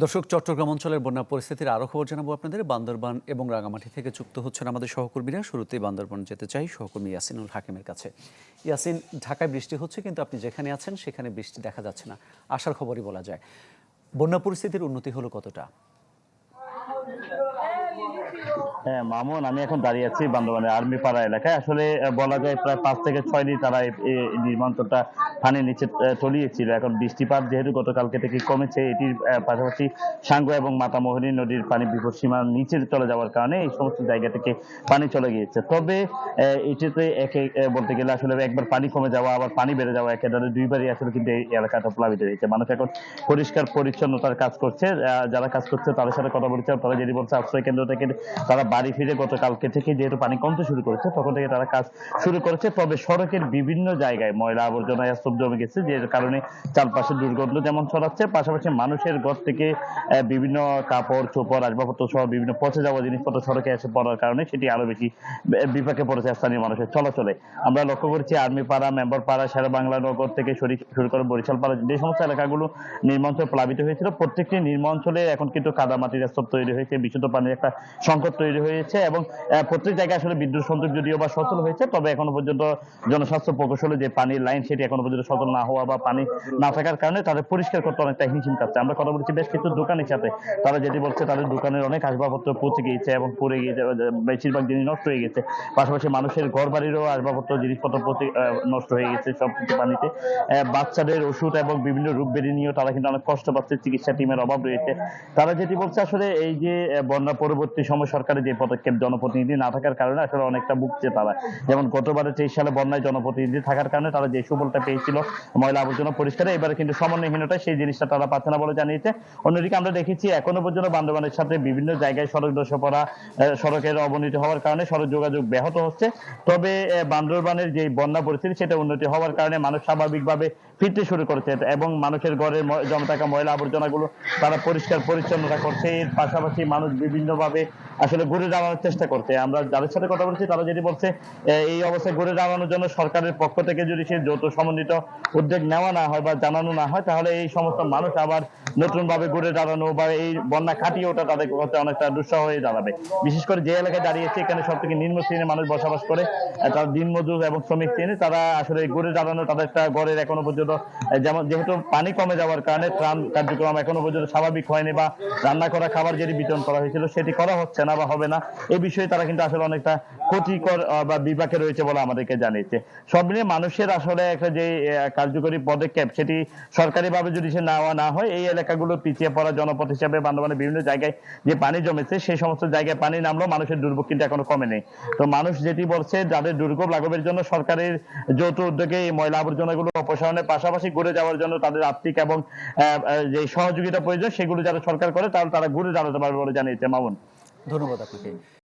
দর্শক, চট্টগ্রাম অঞ্চলের বন্যা পরিস্থিতির আরও খবর জানাবো আপনাদের। বান্দরবান এবং রাঙামাটি থেকে যুক্ত হচ্ছেন আমাদের সহকর্মীরা। শুরুতেই বান্দরবান যেতে চাই সহকর্মী ইয়াসিনুল হাকিমের কাছে। ইয়াসিন, ঢাকায় বৃষ্টি হচ্ছে, কিন্তু আপনি যেখানে আছেন সেখানে বৃষ্টি দেখা যাচ্ছে না, আশার খবরই বলা যায়। বন্যা পরিস্থিতির উন্নতি হলো কতটা? হ্যাঁ মামুন, আমি এখন দাঁড়িয়ে আছি বান্দরবানের আর্মি পাড়া এলাকায়। আসলে বলা যায় প্রায় 5 থেকে 6 দিন তারা এই নির্মাণটা পানির নিচে তলিয়েছিল। এখন বৃষ্টিপাত যেহেতু গতকালকে থেকে কমেছে, এটির পাশাপাশি সাঙ্গু এবং মাতামোহনী নদীর পানি বিপদসীমার নিচে চলে যাওয়ার কারণে এই সমস্ত জায়গা থেকে পানি চলে গিয়েছে। তবে এটিতে বলতে গেলে আসলে একবার পানি কমে যাওয়া আবার পানি বেড়ে যাওয়া একেবারে দুইবারই আসলে কিন্তু এই এলাকাটা প্লাবিত হয়েছে। মানুষ এখন পরিষ্কার পরিচ্ছন্নতার কাজ করছে। যারা কাজ করছে তাদের সাথে কথা বলছে, তারা যেটি বলছে আশ্রয় কেন্দ্র থেকে তারা বাড়ি ফিরে গতকালকে থেকে যেহেতু পানি কমতে শুরু করেছে তখন থেকে তারা কাজ শুরু করেছে। তবে সড়কের বিভিন্ন জায়গায় ময়লা আবর্জনা স্তূপ জমে গেছে, যে কারণে চারপাশে দুর্গন্ধ যেমন ছড়াচ্ছে, পাশাপাশি মানুষের ঘর থেকে বিভিন্ন কাপড় চোপড় আসবাবপত্র সহ বিভিন্ন পচে যাওয়া জিনিসপত্র সড়কে এসে পড়ার কারণে সেটি আরো বেশি বিপাকে পড়েছে স্থানীয় মানুষের চলাচলে। আমরা লক্ষ্য করছি আর্মি পাড়া, মেম্বার পাড়া, শেরে বাংলা নগর থেকে শুরু করে বরিশাল পাড়া, যে সমস্ত এলাকাগুলো নির্মাঞ্চল প্লাবিত হয়েছিল, প্রত্যেকটি নির্মাঞ্চলে এখন কিন্তু কাদা মাটির স্তূপ তৈরি হয়েছে, বিশুদ্ধ পানির একটা সংকট তৈরি হয়েছে এবং প্রত্যেক জায়গায় আসলে বিদ্যুৎ সংযোগ যদিও বা সচল হয়েছে, তবে এখনো পর্যন্ত জনস্বাস্থ্য প্রকৌশলে যে পানির লাইন সেটি এখনো পর্যন্ত সচল না হওয়া বা পানি না থাকার কারণে তাদের পরিষ্কার করতে অনেকটা হিমশিম খাচ্ছে। আমরা কথা বলছি বেশ কিছু দোকানের সাথে, তারা যেটি বলছে তাদের দোকানের অনেক আসবাবপত্র পচে গিয়েছে এবং পড়ে গিয়েছে, বেশিরভাগ জিনিস নষ্ট হয়ে গেছে। পাশাপাশি মানুষের ঘর বাড়িরও আসবাবপত্র জিনিসপত্র নষ্ট হয়ে গেছে সবকিছু পানিতে। বাচ্চাদের ওষুধ এবং বিভিন্ন রোগ ব্যাধি নিয়েও তারা কিন্তু অনেক কষ্ট পাচ্ছে, চিকিৎসা টিমের অভাব রয়েছে। তারা যেটি বলছে আসলে এই যে বন্যা পরবর্তী সময় সরকারের যে পদক্ষেপ, জনপ্রতিনিধি না থাকার কারণে আসলে অনেকটা ভুগছে তারা। যেমন গতবারে 23 সালে বন্যায় জনপ্রতিনিধি থাকার কারণে তারা যে সুফলটা পেয়েছিল ময়লা আবর্জনা পরিষ্কারে, এবারে কিন্তু সমন্বয়হীনতায় সেই জিনিসটা তারা পাচ্ছে না বলে জানিয়েছে। অন্যদিকে আমরা দেখেছি এখনো পর্যন্ত বান্দরবানের সাথে বিভিন্ন জায়গায় সড়ক ধসে পড়া, সড়কের অবনতি হওয়ার কারণে সড়ক যোগাযোগ ব্যাহত হচ্ছে। তবে বান্দরবানের যে বন্যা পরিস্থিতি সেটা উন্নতি হওয়ার কারণে মানুষ স্বাভাবিকভাবে ফিরতে শুরু করেছে এবং মানুষের ঘরের জমে থাকা ময়লা আবর্জনাগুলো তারা পরিষ্কার পরিচ্ছন্নতা করছে। এর পাশাপাশি মানুষ বিভিন্নভাবে আসলে ঘুরে দাঁড়ানোর চেষ্টা করছে। আমরা যাদের সাথে কথা বলছি তারা যেটি বলছে, এই অবস্থায় ঘুরে দাঁড়ানোর জন্য সরকারের পক্ষ থেকে যদি সে যৌথ সমন্বিত উদ্যোগ নেওয়া না হয় বা জানানো না হয়, তাহলে এই সমস্ত মানুষ আবার নতুন ভাবে ঘুরে দাঁড়ানো বা এই বন্যা কাটিয়ে ওঠা তাদের কাছে অনেকটা দুঃসহ হয়ে দাঁড়াবে। বিশেষ করে যে এলাকায় দাঁড়িয়েছে এখানে সব থেকে নিম্ন শ্রেণীর মানুষ বসবাস করে, তারা দিনমজুর এবং শ্রমিক শ্রেণী, তারা আসলে ঘুরে দাঁড়ানো তাদের একটা ঘরের এখনো পর্যন্ত যেমন যেহেতু পানি কমে যাওয়ার কারণে ত্রাণ কার্যক্রম এখনো পর্যন্ত স্বাভাবিক হয়নি বা রান্না করা খাবার যেটি বিতরণ করা হয়েছিল সেটি করা হচ্ছে না বা হবে না, এই বিষয়ে তারা কিন্তু আসলে অনেকটা ক্ষতিকর বা বিপাকে রয়েছে বলে আমাদেরকে জানিয়েছে। সব মিলিয়ে মানুষের আসলে একটা যে কার্যকরী পদক্ষেপ সেটি সরকারিভাবে যদি সে নেওয়া না হয়, এই এলাকাগুলো পিছিয়ে পড়া জনপদ হিসাবে বান্দরবানের বিভিন্ন জায়গায় যে পানি জমেছে সেই সমস্ত জায়গায় পানি নামলেও মানুষের দুর্ভোগ কিন্তু এখনো কমে নেই। তো মানুষ যেটি বলছে, যাদের দুর্ভোগ লাঘবের জন্য সরকারের যৌথ উদ্যোগে এই ময়লা আবর্জনাগুলো অপসারণের পাশাপাশি ঘুরে যাওয়ার জন্য তাদের আর্থিক এবং যে সহযোগিতা প্রয়োজন সেগুলো যারা সরকার করে তাহলে তারা ঘুরে দাঁড়াতে পারবে বলে জানিয়েছে। মামুন, ধন্যবাদ আপনাকে।